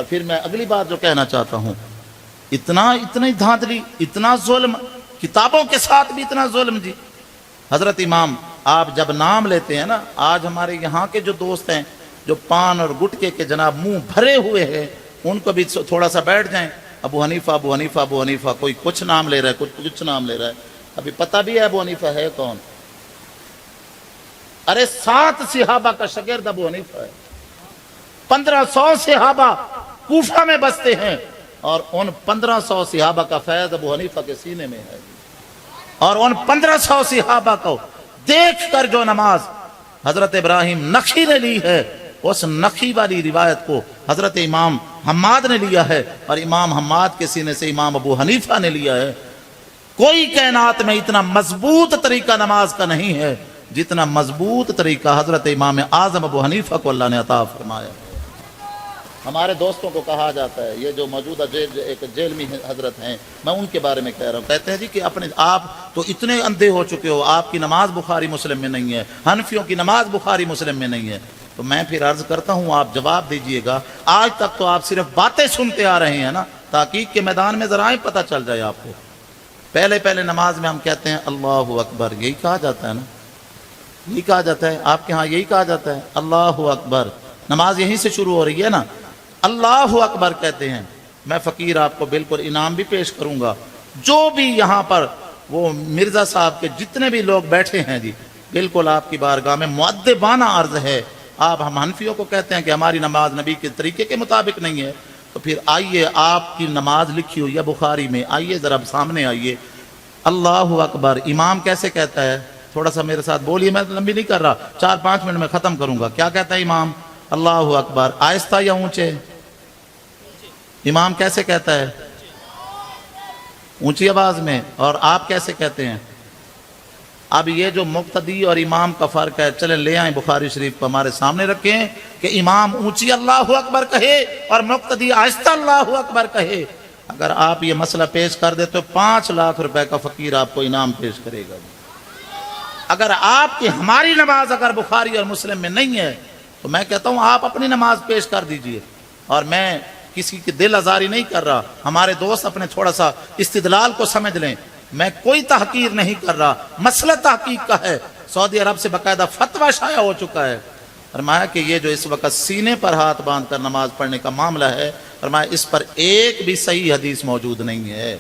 اور پھر میں اگلی بات جو کہنا چاہتا ہوں، اتنی دھاندلی، اتنا ظلم، کتابوں کے ساتھ بھی اتنا ظلم جی۔ حضرت امام آپ جب نام لیتے ہیں نا، آج ہمارے یہاں کے جو دوست ہیں جو پان اور گٹکے کے جناب منہ بھرے ہوئے ہیں، ان کو بھی تھوڑا سا بیٹھ جائیں، ابو حنیفہ ابو حنیفہ ابو حنیفہ، کوئی کچھ نام لے رہا ہے، کوئی کچھ نام لے رہا ہے، ابھی پتہ بھی ہے ابو حنیفہ ہے کون؟ ارے 7 صحابہ کا شاگرد ابو حنیفہ ہے، 1500 صحابہ کوفہ میں بستے ہیں، اور ان 1500 صحابہ کا فیض ابو حنیفہ کے سینے میں ہے، اور ان 1500 صحابہ کو دیکھ کر جو نماز حضرت ابراہیم نخعی نے لی ہے، اس نخعی والی روایت کو حضرت امام حماد نے لیا ہے، اور امام حماد کے سینے سے امام ابو حنیفہ نے لیا ہے۔ کوئی کائنات میں اتنا مضبوط طریقہ نماز کا نہیں ہے جتنا مضبوط طریقہ حضرت امام اعظم ابو حنیفہ کو اللہ نے عطا فرمایا۔ ہمارے دوستوں کو کہا جاتا ہے، یہ جو موجودہ ایک جیل میں حضرت ہیں، میں ان کے بارے میں کہہ رہا ہوں، کہتے ہیں جی کہ آپ تو اتنے اندھے ہو چکے ہو، آپ کی نماز بخاری مسلم میں نہیں ہے، حنفیوں کی نماز بخاری مسلم میں نہیں ہے۔ تو میں پھر عرض کرتا ہوں، آپ جواب دیجئے گا، آج تک تو آپ صرف باتیں سنتے آ رہے ہیں نا، تحقیق کے میدان میں ذرائع پتہ چل جائے آپ کو۔ پہلے نماز میں ہم کہتے ہیں اللہ اکبر، یہی کہا جاتا ہے نا، یہی کہا جاتا ہے، آپ کے ہاں یہی کہا جاتا ہے اللہ اکبر، نماز یہیں سے شروع ہو رہی ہے نا، اللہ اکبر کہتے ہیں۔ میں فقیر آپ کو بالکل انعام بھی پیش کروں گا، جو بھی یہاں پر وہ مرزا صاحب کے جتنے بھی لوگ بیٹھے ہیں جی، بالکل آپ کی بارگاہ میں مؤدبانہ عرض ہے، آپ ہم حنفیوں کو کہتے ہیں کہ ہماری نماز نبی کے طریقے کے مطابق نہیں ہے، تو پھر آئیے، آپ کی نماز لکھی ہوئی ہے بخاری میں، آئیے ذرا سامنے آئیے، اللہ اکبر امام کیسے کہتا ہے؟ تھوڑا سا میرے ساتھ بولیے، میں لمبی نہیں کر رہا، 4-5 منٹ میں ختم کروں گا۔ کیا کہتا ہے امام؟ اللہ اکبر، آہستہ یا اونچے؟ امام کیسے کہتا ہے؟ اونچی آواز میں۔ اور آپ کیسے کہتے ہیں؟ اب یہ جو مقتدی اور امام کا فرق ہے، چلیں لے آئیں بخاری شریف کو ہمارے سامنے رکھیں کہ امام اونچی اللہ اکبر کہے اور مقتدی آہستہ اللہ اکبر کہے۔ اگر آپ یہ مسئلہ پیش کر دے تو 5 لاکھ روپے کا فقیر آپ کو انعام پیش کرے گا۔ اگر آپ کی ہماری نماز اگر بخاری اور مسلم میں نہیں ہے تو میں کہتا ہوں آپ اپنی نماز پیش کر دیجئے، اور میں کسی کی دل آزاری نہیں کر رہا، ہمارے دوست اپنے تھوڑا سا استدلال کو سمجھ لیں، میں کوئی تحقیر نہیں کر رہا، مسئلہ تحقیق کا ہے۔ سعودی عرب سے باقاعدہ فتویٰ شائع ہو چکا ہے، فرمایا کہ یہ جو اس وقت سینے پر ہاتھ باندھ کر نماز پڑھنے کا معاملہ ہے، فرمایا اس پر ایک بھی صحیح حدیث موجود نہیں ہے۔